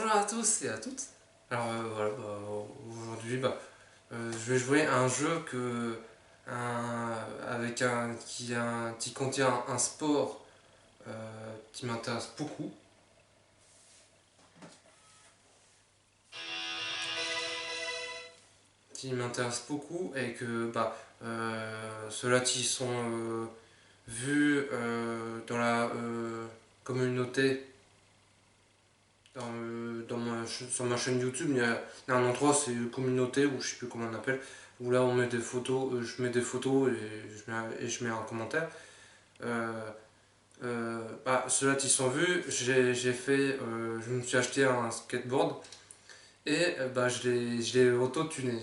Bonjour à tous et à toutes. Alors voilà, aujourd'hui je vais jouer à un jeu avec qui contient un sport qui m'intéresse beaucoup. Et que ceux-là qui sont vus dans la communauté sur ma chaîne YouTube. Il y a un endroit, c'est communauté, ou je sais plus comment on appelle, où là on met des photos, je mets des photos et je mets un commentaire. Euh, Ceux-là qui sont vus, je me suis acheté un skateboard et je l'ai auto-tuné,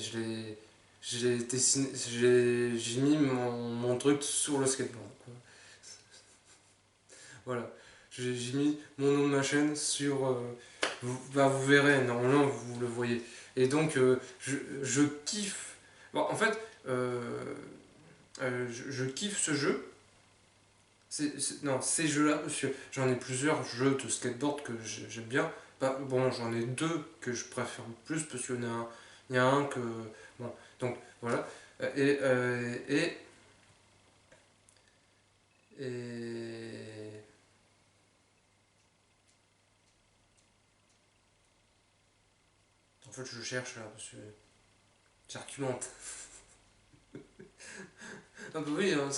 j'ai mis mon truc sur le skateboard, quoi. Voilà, j'ai mis mon nom de ma chaîne sur, vous verrez, normalement vous le voyez. Et donc je kiffe. Bon, en fait, je kiffe ce jeu. Non, ces jeux-là, parce que j'en ai plusieurs jeux de skateboard que j'aime bien. Bon, j'en ai deux que je préfère plus parce qu'il y en a il y a un que. Bon, donc voilà. Et, et. En fait, je cherche là parce que j'argumente. Ah bah oui, hein,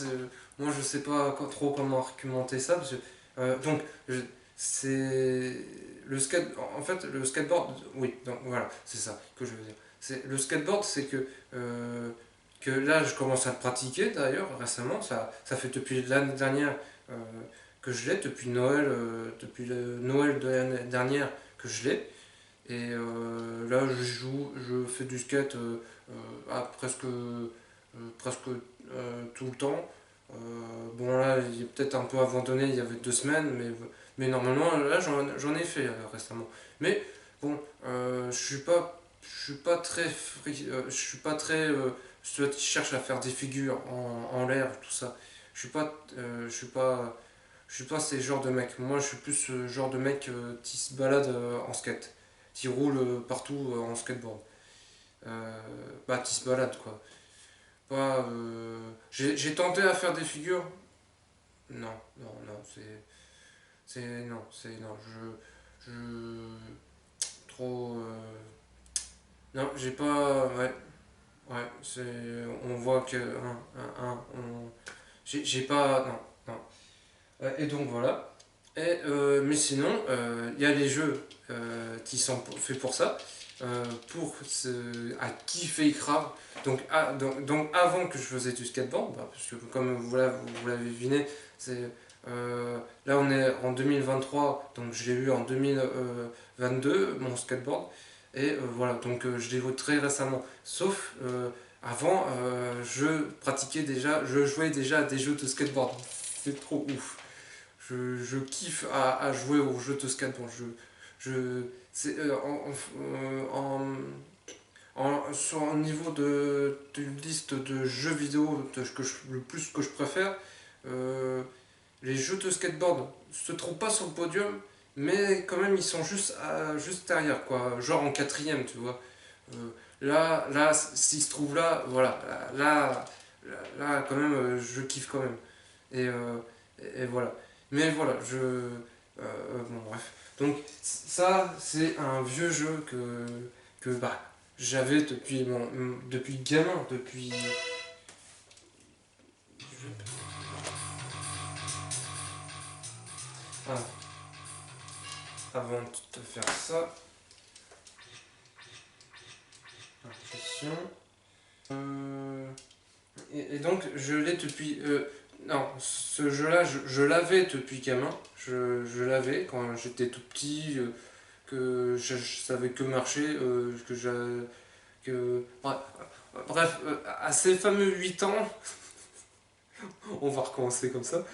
moi je sais pas trop comment argumenter ça parce que donc c'est le skate en fait le skateboard, oui, donc voilà, c'est ça que je veux dire. C'est le skateboard, c'est que là je commence à le pratiquer d'ailleurs récemment, ça fait depuis l'année dernière euh, que je l'ai, depuis le Noël de l'année dernière que je l'ai. Et là, je fais du skate presque tout le temps. Bon, là, il est peut-être un peu abandonné il y avait 2 semaines, mais normalement, là, j'en ai fait récemment. Mais bon, je suis pas très, je suis pas très ceux qui cherchent à faire des figures en l'air, tout ça. Je suis pas, je suis pas ces genres de mecs. Moi, je suis plus ce genre de mec qui se balade en skate, qui roule partout en skateboard. Qui se balade quoi. J'ai tenté à faire des figures. Non, non, non, non, je, trop, non, j'ai pas, ouais, ouais, on voit que, j'ai pas, non, non. Et donc voilà. Mais sinon, il y a les jeux qui sont faits pour ça, à kiffer grave. Donc avant que je faisais du skateboard, parce que comme vous l'avez deviné, là on est en 2023, donc je l'ai eu en 2022, mon skateboard. Et voilà, donc je l'ai eu très récemment. Sauf avant, je jouais déjà à des jeux de skateboard. C'est trop ouf. Je kiffe à jouer aux jeux de skateboard. C'est, sur un niveau d'une liste de jeux vidéo le plus que je préfère, euh, les jeux de skateboard se trouvent pas sur le podium, mais quand même ils sont juste derrière, quoi. Genre en quatrième, tu vois. Là, s'ils se trouvent là, voilà, là quand même, je kiffe quand même. Et, euh, et voilà. Mais voilà, bon, bref. Donc, ça, c'est un vieux jeu que j'avais depuis gamin, depuis. Ah, avant de te faire ça, impression. Euh, et donc, je l'ai depuis. Non, ce jeu-là, je l'avais depuis gamin. Je l'avais quand j'étais tout petit, que je savais que marcher, bref, à ces fameux 8 ans, on va recommencer comme ça.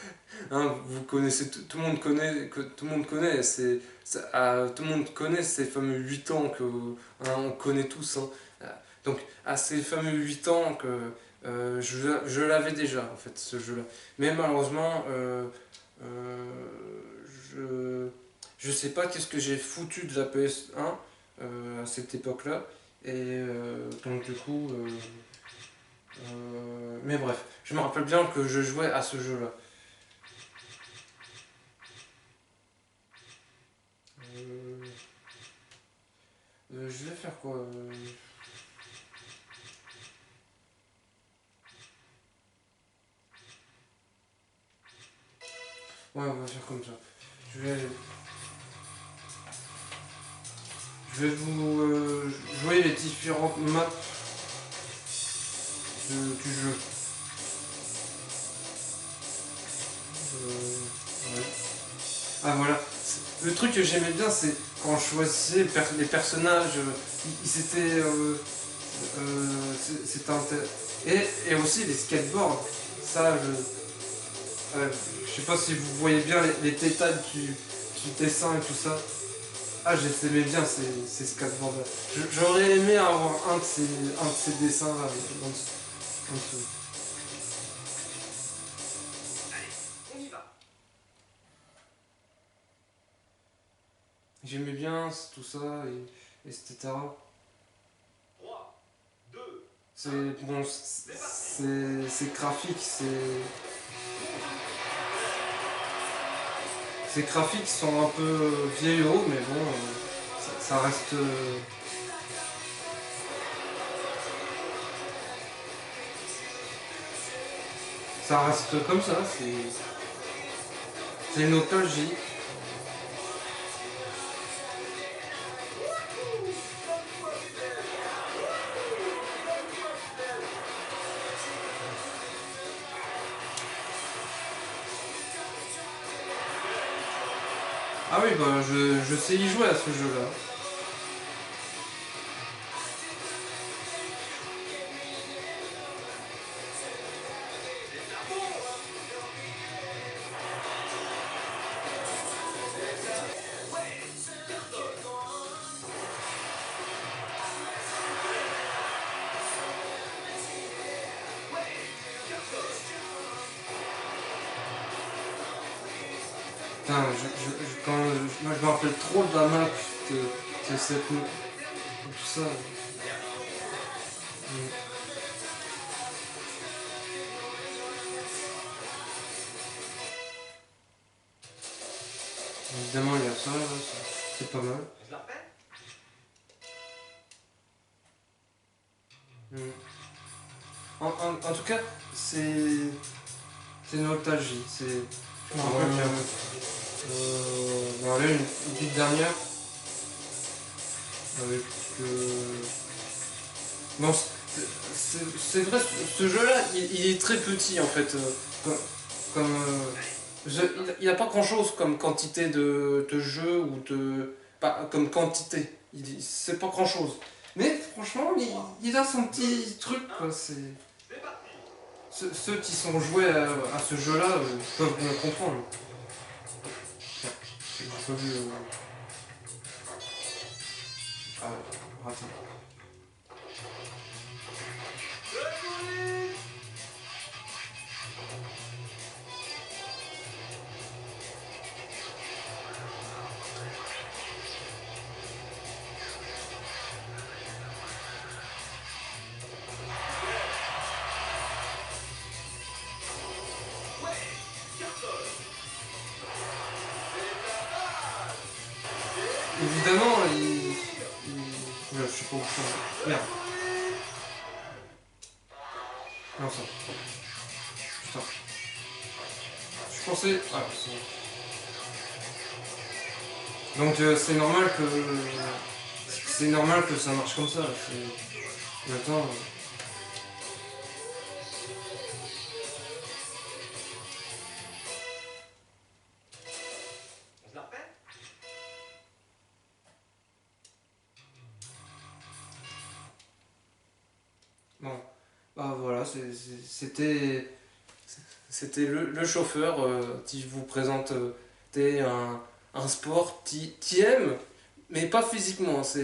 Hein, vous connaissez, tout le monde connaît, tout le monde connaît, tout le monde connaît ces fameux 8 ans que on connaît tous. Hein. Donc, à ces fameux 8 ans que je l'avais déjà, en fait, ce jeu-là. Mais malheureusement, je, Je sais pas qu'est-ce que j'ai foutu de la PS1 à cette époque-là. Et donc du coup... mais bref, je me rappelle bien que je jouais à ce jeu-là. Euh, je vais faire quoi Ouais, on va faire comme ça. Je vais, je vais vous jouer les différentes maps du jeu. Ouais. Ah voilà. Le truc que j'aimais bien, c'est quand je choisissais les personnages, ils étaient... c'était et aussi les skateboards. Ça, je sais pas si vous voyez bien les détails du dessin et tout ça. Ah, j'aimais bien ces skateboards-là. J'aurais aimé avoir un de ces dessins-là en dessous. J'aimais bien tout ça, etc. C'est bon, c'est graphique, ces graphiques sont un peu vieillots, mais bon, ça reste. Ça reste comme ça, c'est une nostalgie. Ah oui, bah je sais y jouer à ce jeu-là. Putain, moi, je me rappelle trop de la map, de cette. Tout ça. Mm. Évidemment, il y a ça, là, c'est pas mal. Mm. En tout cas, c'est une nostalgie. Je me rappelle bien. Bon, allez, une petite dernière. Avec. Bon, c'est vrai, ce jeu-là, il est très petit en fait. Comme, il n'y a pas grand-chose comme quantité de jeux ou de. Pas, comme quantité. C'est pas grand-chose. Mais franchement, il a son petit truc, quoi. Ceux qui sont joués à ce jeu-là peuvent bien comprendre. J'ai pas vu. Ah, raté. Évidemment, ouais, je sais pas où ça. Merde. Non, ça. Putain. Je pensais. Ah, donc c'est normal que. C'est normal que ça marche comme ça. Maintenant. Bon. Bah voilà, c'était le chauffeur qui vous présentait un sport qui aime, mais pas physiquement, c'est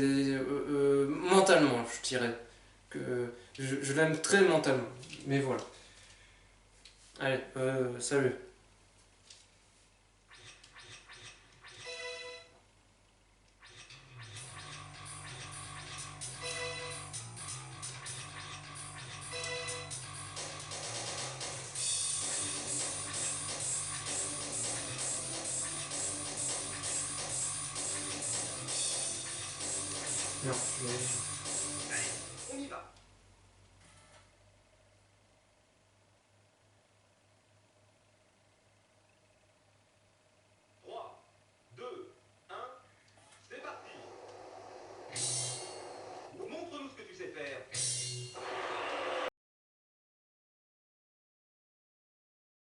mentalement, je dirais. Que je l'aime très mentalement. Mais voilà. Allez, salut. Non,